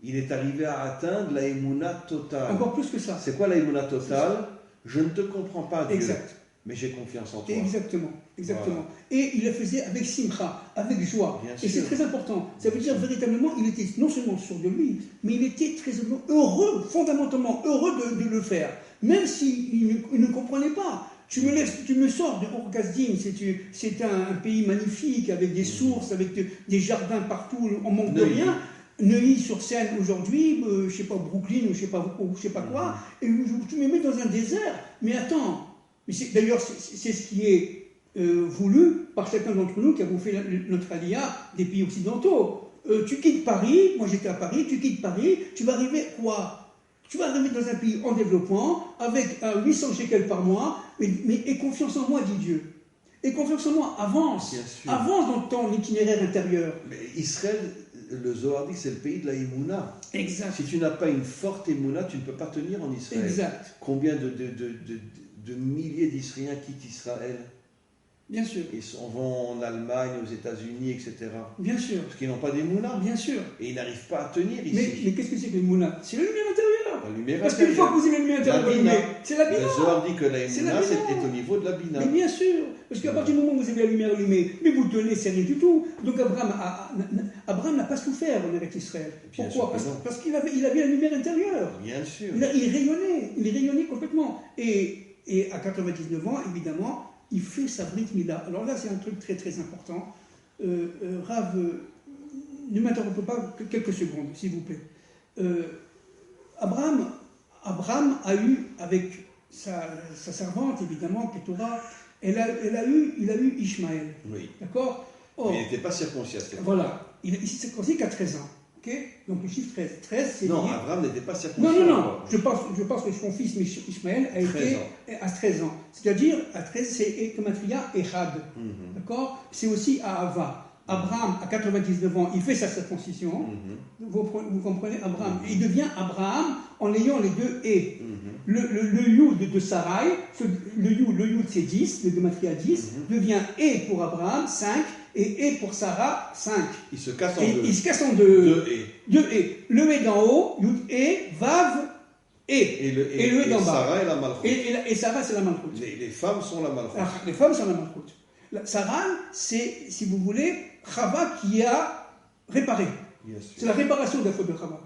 Il est arrivé à atteindre la émouna totale. Encore plus que ça. C'est quoi la émouna totale? Je ne te comprends pas, Dieu, exact. mais j'ai confiance en toi. Exactement. Voilà. Et il le faisait avec simcha, avec joie. Bien et sûr. c'est très important. Ça veut dire véritablement, il était non seulement sûr de lui, mais il était très heureux, fondamentalement heureux de le faire. Même s'il ne comprenait pas. Tu me sors de Ur-Kasdim, c'est un pays magnifique, avec des sources, avec des jardins partout, on manque de rien. Neuilly-sur-Seine aujourd'hui, je ne sais pas, Brooklyn ou je ne sais pas quoi, et tu me mets dans un désert. Mais attends, d'ailleurs c'est ce qui est voulu par chacun d'entre nous qui a bouffé notre alia des pays occidentaux. Tu quittes Paris, moi j'étais à Paris, tu quittes Paris, tu vas arriver quoi? Tu vas arriver dans un pays en développement, avec 800 shekels par mois, mais aie confiance en moi, dit Dieu. Aie confiance en moi, avance dans ton itinéraire intérieur. Mais Israël, le Zohar dit que c'est le pays de la Emouna. Exact. Si tu n'as pas une forte Emouna, tu ne peux pas tenir en Israël. Exact. Combien de milliers d'Israéliens quittent Israël? Bien sûr. Ils vont en Allemagne, aux États-Unis, etc. Bien sûr. Parce qu'ils n'ont pas d'Emouna. Bien sûr. Et ils n'arrivent pas à tenir ici. Mais qu'est-ce que c'est que l'Emouna? C'est la lumière intérieure. La lumière Parce qu'une fois que vous avez la lumière intérieure, c'est la bina. Le Zohar dit que la Emouna, est au niveau de la bina. Mais bien sûr. Parce qu'à partir du moment où vous avez la lumière allumée, mais vous tenez, c'est rien du tout. Donc Abraham n'a pas souffert en avec Israël. Pourquoi? Parce qu'il avait la lumière intérieure. Bien sûr. Il rayonnait complètement. Et à 99 ans, évidemment, il fait sa Brit Mila. Alors là, c'est un truc très très important. Rav, ne m'interrompez pas quelques secondes, s'il vous plaît. Abraham a eu, avec sa servante, évidemment, Ketura, il a eu Ishmaël. Oui. D'accord? Mais il n'était pas circoncis à cette époque. Voilà. Il s'est circoncis qu'à 13 ans. Okay? Donc le chiffre 13. 13 c'est non, lié... Abraham n'était pas circoncis. Non. Je pense que son fils Ishmaël a été à 13 ans. C'est-à-dire, à 13, c'est comme un tria Echad. D'accord? C'est aussi à Ava. Abraham, à 99 ans, il fait sa circoncision. Vous comprenez? Abraham. Il devient Abraham en ayant les deux et. Le Yud de Sarai, le Yud c'est 10, le Gematria 10, devient et pour Abraham 5 et pour Sarah 5. Il se casse en deux. Il se casse en deux. Deux et. Le et d'en haut, Yud et, Vav et. Et le et d'en bas. Sarah est la malchoute. Et Sarah c'est la malchoute. Les femmes sont la malchoute. Les femmes sont la malchoute. Sarah, c'est, si vous voulez, Chava qui a réparé. C'est la réparation de la faute de Chava.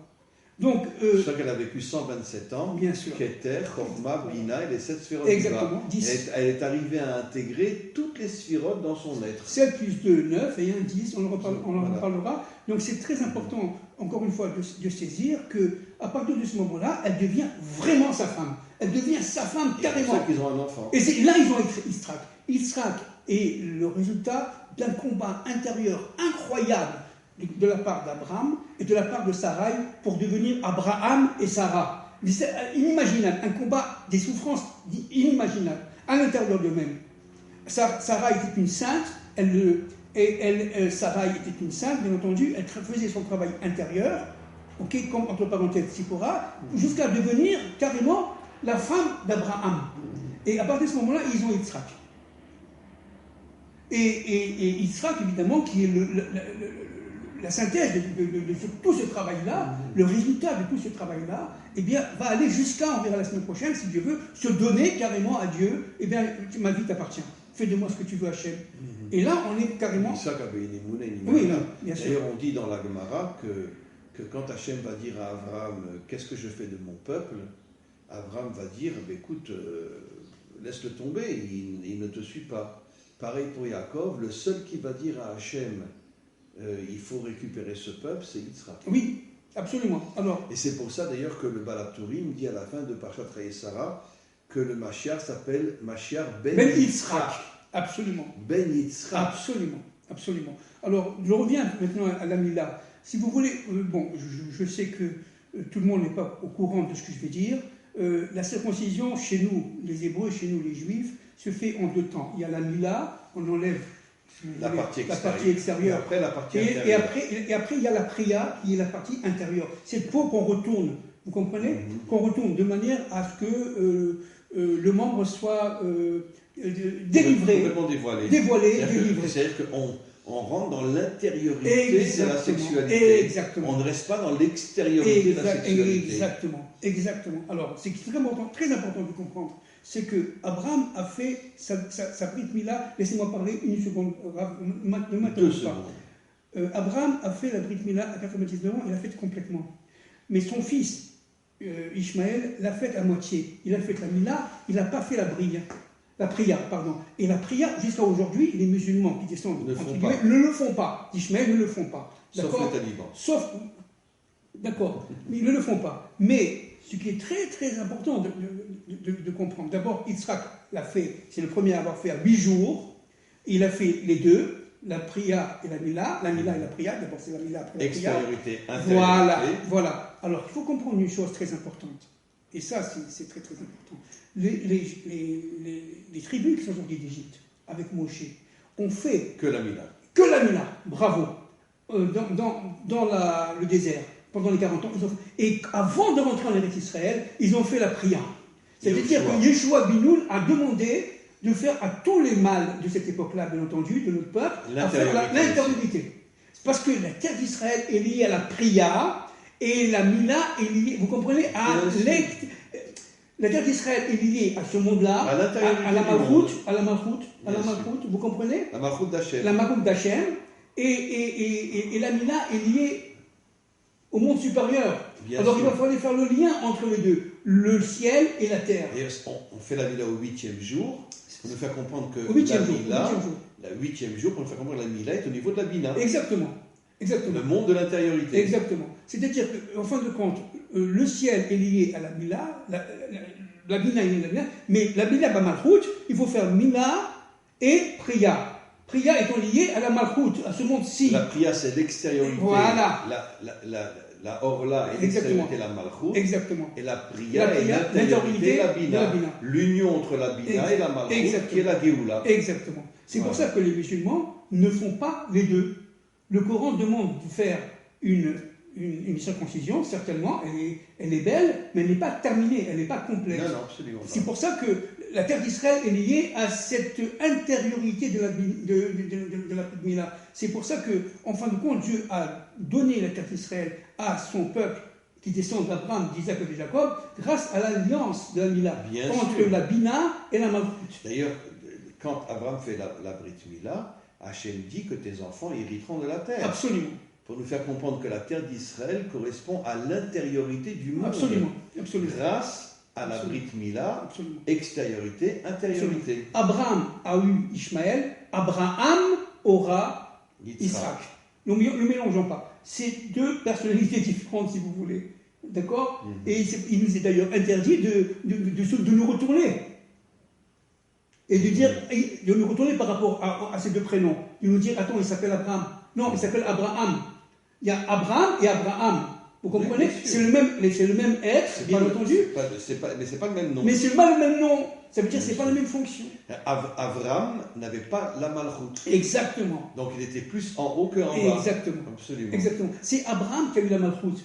Donc, je sais qu'elle a vécu 127 ans. Bien sûr. Keter, Chorma, Bina et les 7 sphirotes. Exactement. 10. Elle est arrivée à intégrer toutes les sphirotes dans son être. 7 plus 2, 9 et 1, 10. On en reparlera. Donc, c'est très important, encore une fois, de saisir qu'à partir de ce moment-là, elle devient vraiment sa femme. Elle devient sa femme carrément. C'est pour ça qu'ils ont un enfant. Et là, ils ont Yitzhak. Yitzhak est le résultat d'un combat intérieur incroyable de la part d'Abraham et de la part de Sarai pour devenir Abraham et Sarah. C'est inimaginable, un combat, des souffrances inimaginables à l'intérieur d'eux-mêmes. Sarah était une sainte, Sarai était une sainte, bien entendu, elle faisait son travail intérieur, comme entre parenthèses Sipora, jusqu'à devenir carrément la femme d'Abraham. Et à partir de ce moment-là, ils ont Yitzhak. Et Yitzhak, évidemment, qui est la synthèse de tout ce travail-là, le résultat de tout ce travail-là, eh bien, va aller jusqu'à, on verra la semaine prochaine, si Dieu veut, se donner carrément à Dieu. Eh bien, ma vie t'appartient. Fais de moi ce que tu veux, Hachem. Et là, on est carrément... Yitzhak avait une émouna, Oui, bien sûr. D'ailleurs, on dit dans la Gemara que quand Hachem va dire à Abraham « Qu'est-ce que je fais de mon peuple ?», Abraham va dire « Écoute, laisse-le tomber, il ne te suit pas ». Pareil pour Yaakov, le seul qui va dire à Hachem il faut récupérer ce peuple, c'est Yitzhak. Oui, absolument. Alors, et c'est pour ça d'ailleurs que le Balaturim dit à la fin de Parashat Sarah que le Mashiach s'appelle Mashiach Ben Yitzhak. Absolument. Ben Yitzhak. Absolument. Alors, je reviens maintenant à la Mila. Si vous voulez, bon, je sais que tout le monde n'est pas au courant de ce que je vais dire. La circoncision, chez nous, les Hébreux, chez nous, les Juifs, se fait en deux temps. Il y a la Mila, on enlève la partie extérieure. Et après, la partie intérieure. Et après, il y a la Priya, qui est la partie intérieure. Cette peau qu'on retourne, vous comprenez? Qu'on retourne de manière à ce que le membre soit délivrer, complètement dévoilé. Délivrer. C'est-à-dire qu'on rentre dans l'intériorité de la sexualité. Exactement. On ne reste pas dans l'extériorité de la sexualité. Exactement. Alors, c'est très important de comprendre. C'est que Abraham a fait sa Brit Mila. Laissez-moi parler une seconde. Ne m'interromps pas. Abraham a fait la Brit Mila à 99 ans. Il l'a faite complètement. Mais son fils, Ishmaël, l'a faite à moitié. Il a fait la Mila. Il n'a pas fait la Priya. Et la Priya, jusqu'à aujourd'hui, les musulmans qui descendent ne le font pas. Ishmaël ne le font pas. Sauf les talibans. D'accord. Mais ils ne le font pas. Mais ce qui est très très important de comprendre, d'abord, Yitzhak l'a fait, c'est le premier à avoir fait à 8 jours. Il a fait les deux, la Priya et la Mila. La Mila et la Priya, d'abord c'est la Mila, après la Priya. Extériorité, intériorité. Voilà. Alors, il faut comprendre une chose très importante. Et ça, c'est très très important. Les tribus qui sont sorties d'Égypte, avec Moshe, ont fait... Que la Mila. Bravo. Dans le désert. Pendant les 40 ans, et avant de rentrer en Eretz Israël, ils ont fait la prière. C'est-à-dire que Yeshua Binoun a demandé de faire à tous les mâles de cette époque-là, bien entendu, de notre peuple, à faire l'intériorité. Parce que la terre d'Israël est liée à la prière, et la Mila est liée, vous comprenez, à la terre d'Israël est liée à ce monde-là, à la Malchout, vous comprenez? La Malchout d'Hachem. La Malchout d'Hachem, et la Mila est liée au monde supérieur. Alors il va falloir faire le lien entre les deux, le ciel et la terre. Et on fait la Mila au 8e jour, pour nous faire comprendre que la Mila, le 8e jour, pour nous faire comprendre que la Mila est au niveau de la Bina. Exactement. Le monde de l'intériorité. Exactement. C'est-à-dire qu'en fin de compte, le ciel est lié à la Mila, la Bina est liée à la Mila, mais la Bina Bamalchout, il faut faire Mila et Priya. Priya étant liée à la Malchout, à ce monde-ci. La Priya, c'est l'extériorité. Voilà. La Orla est l'extériorité, la Malchout. Exactement. Et la Priya est l'intériorité, la Bina. L'union entre la Bina et la Malchout, qui est la Géoula. Exactement. C'est pour ça que les musulmans ne font pas les deux. Le Coran demande de faire une circoncision, certainement, elle est belle, mais elle n'est pas terminée, elle n'est pas complète. Non, absolument pas. C'est pour ça que la terre d'Israël est liée à cette intériorité de la Mila. C'est pour ça que, en fin de compte, Dieu a donné la terre d'Israël à son peuple qui descend d'Abraham, d'Isaac et de Jacob, grâce à l'alliance de la Mila entre la Bina et la Malchout. D'ailleurs, quand Abraham fait la Brit Mila, Hachem dit que tes enfants hériteront de la terre. Absolument. Pour nous faire comprendre que la terre d'Israël correspond à l'intériorité du monde. Absolument. Grâce à la Brit Mila, extériorité, intériorité. Abraham a eu Ishmaël, Abraham aura Isaac. Ne mélangeons pas. C'est deux personnalités différentes, si vous voulez. D'accord? Et il nous est d'ailleurs interdit de nous retourner. Et de nous retourner par rapport à ces deux prénoms. De nous dire, attends, il s'appelle Abraham. Non, il s'appelle Abraham. Il y a Abraham et Abraham. Vous comprenez? C'est le même être, bien entendu. Mais c'est pas le même nom. Mais c'est pas le même nom. Ça veut dire que c'est pas la même fonction. Abraham n'avait pas la Malchout. Exactement. Donc il était plus en haut qu'en bas. Exactement. Absolument. Exactement. C'est Abraham qui a eu la Malchout.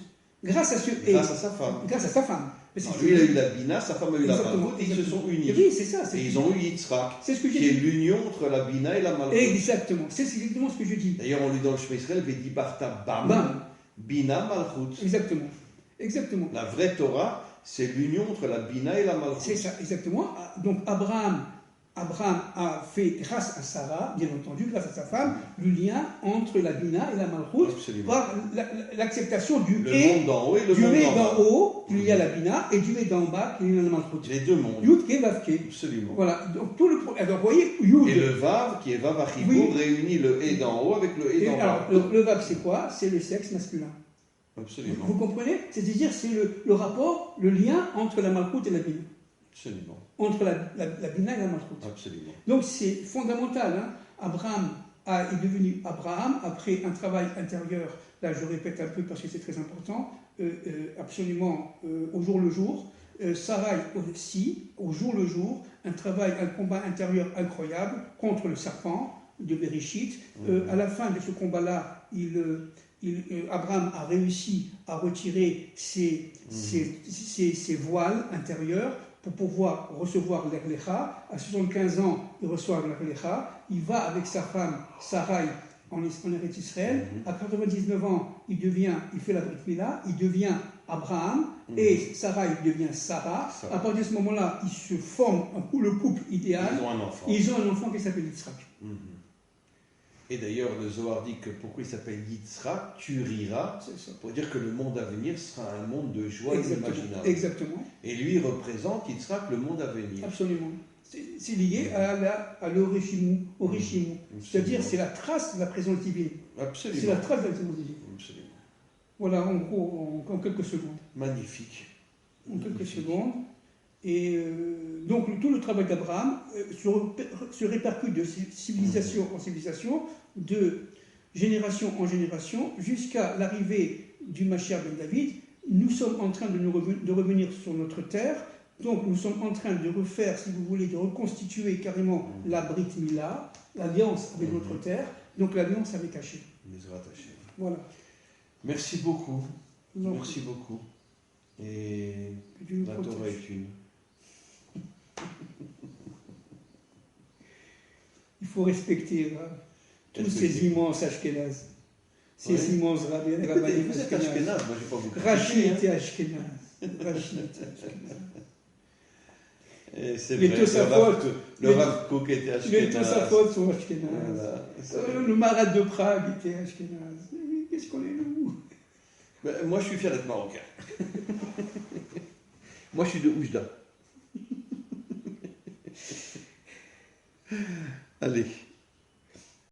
Grâce à sa femme. Grâce à sa femme. Lui, il a eu la Bina, sa femme a eu la Malchout, et ils se sont unis. Oui, c'est ça. Et ils ont eu Yitzhak, qui est l'union entre la Bina et la Malchout. Exactement. C'est exactement ce que je dis. D'ailleurs, on lit dans le Shema Israël, Vedi Barta Bam, Bina Malchout. Exactement. La vraie Torah, c'est l'union entre la Bina et la Malchout. C'est ça, exactement. Donc Abraham a fait, grâce à Sarah, bien entendu, grâce à sa femme, le lien entre la Bina et la Malchout par l'acceptation du monde d'en haut et le monde d'en haut, qui est lié à la Bina, et du d'en bas, qui est lié à la Malchout. Les deux mondes. Yud, Ke, Vav, Ke. Absolument. Voilà. Donc alors, vous voyez, Yud. Et le Vav, qui est Vav Achibur, réunit le et d'en haut avec le et d'en bas. Alors, le Vav, c'est quoi? C'est le sexe masculin. Absolument. Vous comprenez? C'est-à-dire, c'est le rapport, le lien entre la Malchout et la Bina. Absolument. Entre la Bina et la Malchout. Absolument. Donc c'est fondamental. Hein. Abraham est devenu Abraham après un travail intérieur. Là, je répète un peu parce que c'est très important. Absolument au jour le jour. Sarai aussi, au jour le jour, un combat intérieur incroyable contre le serpent de Bereshit. À la fin de ce combat-là, Abraham a réussi à retirer ses voiles intérieurs pour pouvoir recevoir l'Erlecha. À 75 ans, il reçoit l'Erlecha. Il va avec sa femme Sarai en Eretz Israël. À 99 ans, il fait la Brit Mila, il devient Abraham, et Sarai devient Sarah. À partir de ce moment-là, ils se forment le couple idéal. Ils ont un enfant. Ils ont un enfant qui s'appelle Yitzhak. Et d'ailleurs, le Zohar dit que pourquoi il s'appelle Yitzhak, tu riras, pour dire que le monde à venir sera un monde de joie inimaginable. Exactement. Et lui représente, Yitzhak, le monde à venir. Absolument. C'est lié à l'Orishimu. C'est-à-dire, c'est la trace de la présence divine. Absolument. C'est la trace de la présence divine. Absolument. Voilà, en gros, en quelques secondes. Magnifique. En quelques secondes. Et donc, tout le travail d'Abraham se répercute de civilisation en civilisation, de génération en génération, jusqu'à l'arrivée du Mashiach ben David. Nous sommes en train de revenir sur notre terre. Donc, nous sommes en train de refaire, si vous voulez, de reconstituer carrément la Brit Mila, l'alliance avec notre terre, donc l'alliance avec Hachem. Voilà. Merci beaucoup. Merci beaucoup. Et la Torah est une. Il faut respecter tous ces immenses Ashkénazes. Ces immenses rabbinim Ashkénazes. Vous êtes Ashkénazes, moi j'ai pas beaucoup. Rachid était Ashkénaze. C'est vrai, le Rav Kook était Ashkénaze. Les Tosafot sont Ashkénazes. Voilà, le Marat de Prague était Ashkénaze. Qu'est-ce qu'on est nous? Moi je suis fier d'être marocain. Moi je suis de Oujda. Allez.